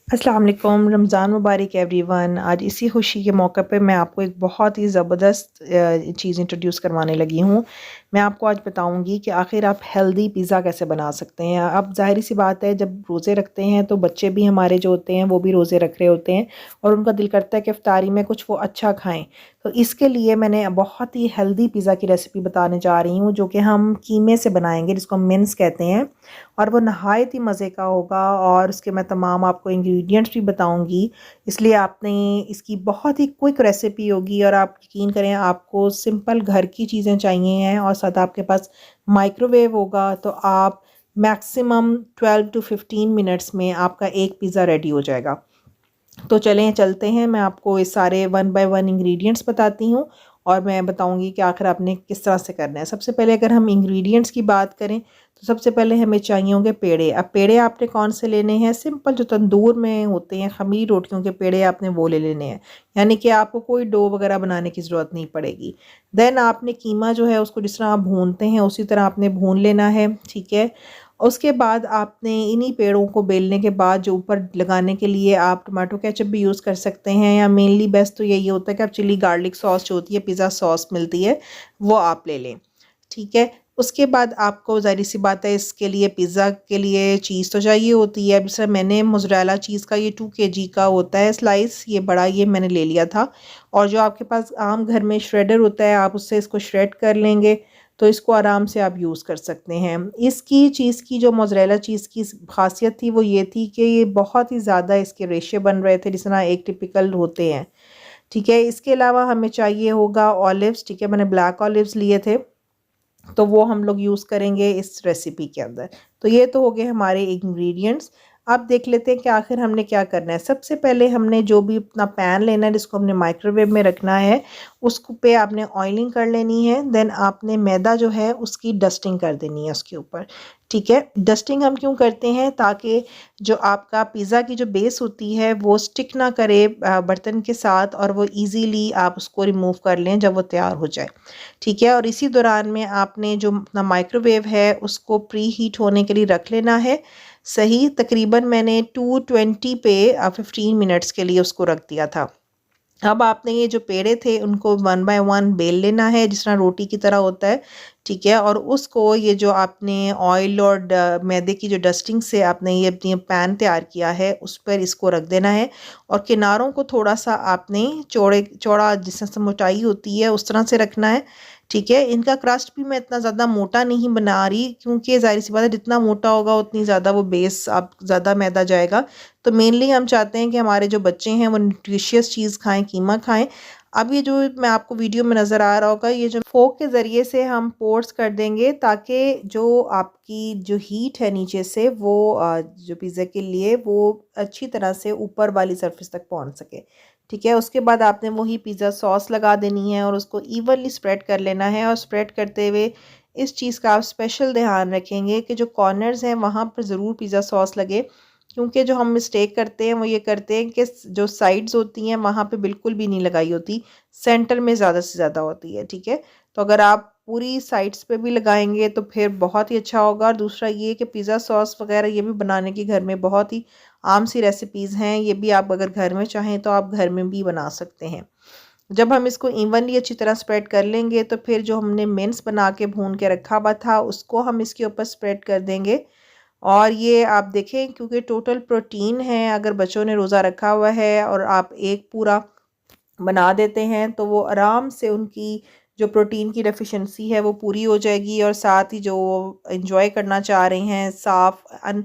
अस्सलाम वालेकुम, रमज़ान मुबारक एवरीवन। आज इसी खुशी के मौके पे मैं आपको एक बहुत ही ज़बरदस्त चीज़ इंट्रोड्यूस करवाने लगी हूँ। मैं आपको आज बताऊँगी कि आखिर आप हेल्दी पिज़्ज़ा कैसे बना सकते हैं। अब ज़ाहिर-सी बात है, जब रोज़े रखते हैं तो बच्चे भी हमारे जो होते हैं वो भी रोज़े रख रहे होते हैं और उनका दिल करता है कि इफ्तारी में कुछ वो अच्छा खाएँ। तो इसके लिए मैंने बहुत ही हेल्दी पिज़्ज़ा की रेसिपी बताने जा रही हूँ, जो कि हम कीमे से बनाएँगे, जिसको हम मिन्स कहते हैं। और वो नहायत ही मज़े का होगा और उसके मैं तमाम आपको इंग्रेडिएंट्स भी बताऊंगी। इसलिए आपने इसकी बहुत ही क्विक रेसिपी होगी और आप यकीन करें, आपको सिंपल घर की चीज़ें चाहिए हैं और साथ आपके पास माइक्रोवेव होगा, तो आप मैक्सिमम 12 टू 15 मिनट्स में आपका एक पिज़्ज़ा रेडी हो जाएगा। तो चलें चलते हैं, मैं आपको ये सारे वन बाय वन इंग्रेडिएंट्स बताती हूँ और मैं बताऊँगी कि आखिर आपने किस तरह से करना है। सबसे पहले अगर हम इंग्रेडिएंट्स की बात करें तो सबसे पहले हमें चाहिए होंगे पेड़े। अब पेड़े आपने कौन से लेने हैं? सिंपल जो तंदूर में होते हैं ख़मीर रोटियों के पेड़े, आपने वो ले लेने हैं। यानी कि आपको कोई डो वगैरह बनाने की ज़रूरत नहीं पड़ेगी। देन आपने कीमा जो है उसको जिस तरह आप भूनते हैं उसी तरह आपने भून लेना है, ठीक है। उसके बाद आपने इन्हीं पेड़ों को बेलने के बाद जो ऊपर लगाने के लिए आप टमाटो केचप भी यूज़ कर सकते हैं, या मेनली बेस्ट तो यही होता है कि आप चिली गार्लिक सॉस जो होती है, पिज़्ज़ा सॉस मिलती है, वो आप ले लें, ठीक है। उसके बाद आपको ज़ाहिर सी बात है, इसके लिए पिज़्ज़ा के लिए चीज़ तो चाहिए होती है। जैसे मैंने मोज़रेला चीज़ का ये 2 केजी का होता है स्लाइस, ये बड़ा ये मैंने ले लिया था। और जो आपके पास आम घर में श्रेडर होता है, आप उससे इसको श्रेड कर लेंगे तो इसको आराम से आप यूज़ कर सकते हैं। इसकी चीज़ की जो मोज़रेला चीज़ की ख़ासियत थी वो ये थी कि ये बहुत ही ज़्यादा इसके रेशे बन रहे थे, जिस तरह एक टिपिकल होते हैं, ठीक है। इसके अलावा हमें चाहिए होगा ऑलिव्स, ठीक है। मैंने ब्लैक ऑलिव्स लिए थे, तो वो हम लोग यूज़ करेंगे इस रेसिपी के अंदर। तो ये तो हो गए हमारे इंग्रेडिएंट्स। अब देख लेते हैं कि आखिर हमने क्या करना है। सबसे पहले हमने जो भी अपना पैन लेना है जिसको हमने माइक्रोवेव में रखना है, उसको पे आपने ऑयलिंग कर लेनी है। देन आपने मैदा जो है उसकी डस्टिंग कर देनी है उसके ऊपर, ठीक है। डस्टिंग हम क्यों करते हैं? ताकि जो आपका पिज़्ज़ा की जो बेस होती है वो स्टिक ना करे बर्तन के साथ, और वो ईज़िली आप उसको रिमूव कर लें जब वो तैयार हो जाए, ठीक है। और इसी दौरान में आपने जो अपना माइक्रोवेव है उसको प्री हीट होने के लिए रख लेना है। सही तकरीबन मैंने 220 पे 15 मिनट्स के लिए उसको रख दिया था। अब आपने ये जो पेड़े थे उनको वन बाय वन बेल लेना है, जिस तरह रोटी की तरह होता है, ठीक है। और उसको ये जो आपने ऑयल और मैदे की जो डस्टिंग से आपने ये अपनी पैन तैयार किया है उस पर इसको रख देना है। और किनारों को थोड़ा सा आपने चौड़े चौड़ा जिस तरह से मोटाई होती है उस तरह से रखना है, ठीक है। इनका क्रस्ट भी मैं इतना ज़्यादा मोटा नहीं बना रही, क्योंकि ज़ाहिर सी बात है जितना मोटा होगा उतनी ज़्यादा वो बेस आप ज़्यादा मैदा जाएगा। तो मेनली हम चाहते हैं कि हमारे जो बच्चे हैं वो न्यूट्रिशियस चीज़ खाएं, कीमा खाएं। अब ये जो मैं आपको वीडियो में नज़र आ रहा होगा, ये जो फोक के ज़रिए से हम पोर्स कर देंगे ताकि जो आपकी जो हीट है नीचे से वो जो पिज़्ज़ा के लिए वो अच्छी तरह से ऊपर वाली सरफेस तक पहुंच सके, ठीक है। उसके बाद आपने वही पिज़्ज़ा सॉस लगा देनी है और उसको इवनली स्प्रेड कर लेना है। और स्प्रेड करते हुए इस चीज़ का आप स्पेशल ध्यान रखेंगे कि जो कॉर्नर्स हैं वहाँ पर ज़रूर पिज़्ज़ा सॉस लगे, क्योंकि जो हम मिस्टेक करते हैं वो ये करते हैं कि जो साइड्स होती हैं वहाँ पे बिल्कुल भी नहीं लगाई होती, सेंटर में ज़्यादा से ज़्यादा होती है, ठीक है। तो अगर आप पूरी साइड्स पे भी लगाएंगे तो फिर बहुत ही अच्छा होगा। और दूसरा ये कि पिज़्ज़ा सॉस वगैरह ये भी बनाने की घर में बहुत ही आम सी रेसिपीज़ हैं, ये भी आप अगर घर में चाहें तो आप घर में भी बना सकते हैं। जब हम इसको इवनली अच्छी तरह स्प्रेड कर लेंगे तो फिर जो हमने मिन्स बना के भून के रखा हुआ था उसको हम इसके ऊपर स्प्रेड कर देंगे। और ये आप देखें, क्योंकि टोटल प्रोटीन है, अगर बच्चों ने रोज़ा रखा हुआ है और आप एक पूरा बना देते हैं तो वो आराम से उनकी जो प्रोटीन की डेफिशिएंसी है वो पूरी हो जाएगी। और साथ ही जो एंजॉय करना चाह रहे हैं, साफ़ अन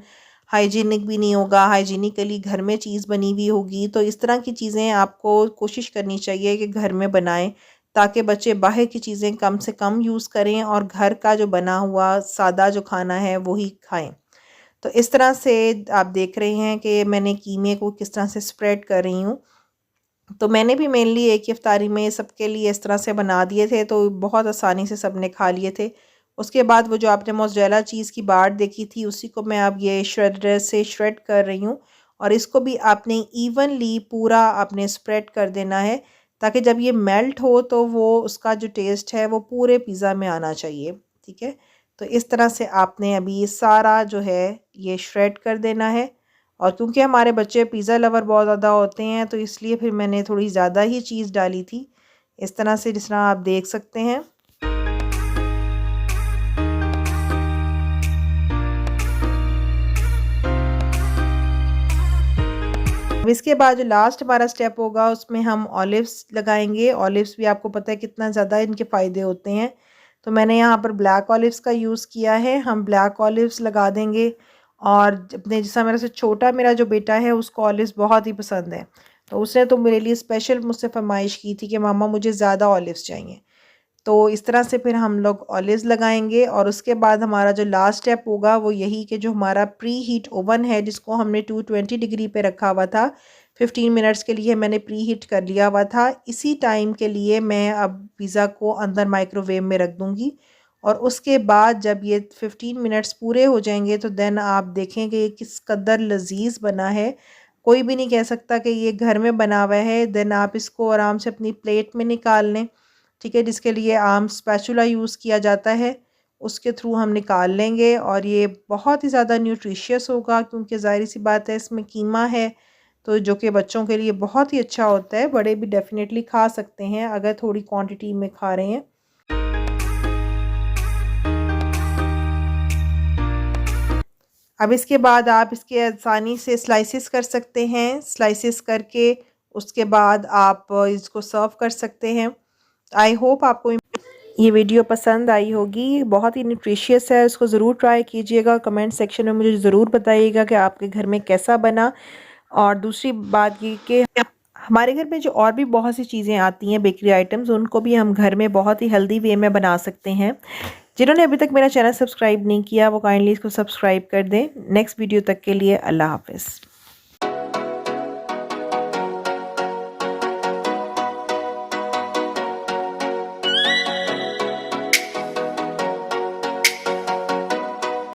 हाइजीनिक भी नहीं होगा, हाइजीनिकली घर में चीज़ बनी हुई होगी। तो इस तरह की चीज़ें आपको कोशिश करनी चाहिए कि घर में बनाएं, ताकि बच्चे बाहर की चीज़ें कम से कम यूज़ करें और घर का जो बना हुआ सादा जो खाना है वही खाएं। तो इस तरह से आप देख रहे हैं कि मैंने कीमे को किस तरह से स्प्रेड कर रही हूँ। तो मैंने भी मेनली एक ही इफ्तारी में सबके लिए इस तरह से बना दिए थे, तो बहुत आसानी से सबने खा लिए थे। उसके बाद वो जो आपने मोज़रेला चीज़ की बाट देखी थी उसी को मैं अब ये श्रेडर से श्रेड कर रही हूँ। और इसको भी आपने इवनली पूरा आपने स्प्रेड कर देना है, ताकि जब ये मेल्ट हो तो वो उसका जो टेस्ट है वो पूरे पिज़्ज़ा में आना चाहिए, ठीक है। तो इस तरह से आपने अभी ये सारा जो है ये श्रेड कर देना है। और क्योंकि हमारे बच्चे पिज़्ज़ा लवर बहुत ज़्यादा होते हैं तो इसलिए फिर मैंने थोड़ी ज़्यादा ही चीज़ डाली थी, इस तरह से जिस तरह आप देख सकते हैं। अब इसके बाद जो लास्ट हमारा स्टेप होगा उसमें हम ऑलिव्स लगाएंगे। ऑलिव्स भी आपको पता है कितना ज़्यादा इनके फ़ायदे होते हैं, तो मैंने यहाँ पर ब्लैक ऑलिव्स का यूज़ किया है। हम ब्लैक ऑलिव्स लगा देंगे और अपने जैसा मेरा से छोटा मेरा जो बेटा है उसको ऑलिव्स बहुत ही पसंद है, तो उसने तो मेरे लिए स्पेशल मुझसे फरमाइश की थी कि मामा मुझे ज़्यादा ऑलिव्स चाहिए। तो इस तरह से फिर हम लोग ऑलिव्स लगाएंगे और उसके बाद हमारा जो लास्ट स्टेप होगा वो यही कि जो हमारा प्री हीट ओवन है जिसको हमने 220 डिग्री पे रखा हुआ था, 15 मिनट्स के लिए मैंने प्री हीट कर लिया हुआ था। इसी टाइम के लिए मैं अब पिज़्ज़ा को अंदर माइक्रोवेव में रख दूँगी और उसके बाद जब ये 15 मिनट्स पूरे हो जाएंगे तो देन आप देखेंगे ये किस कदर लजीज बना है। कोई भी नहीं कह सकता कि ये घर में बना हुआ है। देन आप इसको आराम से अपनी प्लेट में निकाल लें, ठीक है, जिसके लिए आम स्पैचुला यूज़ किया जाता है, उसके थ्रू हम निकाल लेंगे। और ये बहुत ही ज़्यादा न्यूट्रिशियस होगा क्योंकि ज़ाहिर सी बात है इसमें कीमा है, तो जो कि बच्चों के लिए बहुत ही अच्छा होता है। बड़े भी डेफिनेटली खा सकते हैं अगर थोड़ी क्वांटिटी में खा रहे हैं। अब इसके बाद आप इसके आसानी से स्लाइसेस कर सकते हैं। स्लाइसेस करके उसके बाद आप इसको सर्व कर सकते हैं। आई होप आपको ये वीडियो पसंद आई होगी। बहुत ही न्यूट्रिशियस है, इसको ज़रूर ट्राई कीजिएगा। कमेंट सेक्शन में मुझे ज़रूर बताइएगा कि आपके घर में कैसा बना। और दूसरी बात ये कि हमारे घर में जो और भी बहुत सी चीज़ें आती हैं बेकरी आइटम्स, उनको भी हम घर में बहुत ही हेल्दी वे में बना सकते हैं। जिन्होंने अभी तक मेरा चैनल सब्सक्राइब नहीं किया वो काइंडली इसको सब्सक्राइब कर दें। नेक्स्ट वीडियो तक के लिए अल्लाह हाफ़िज़।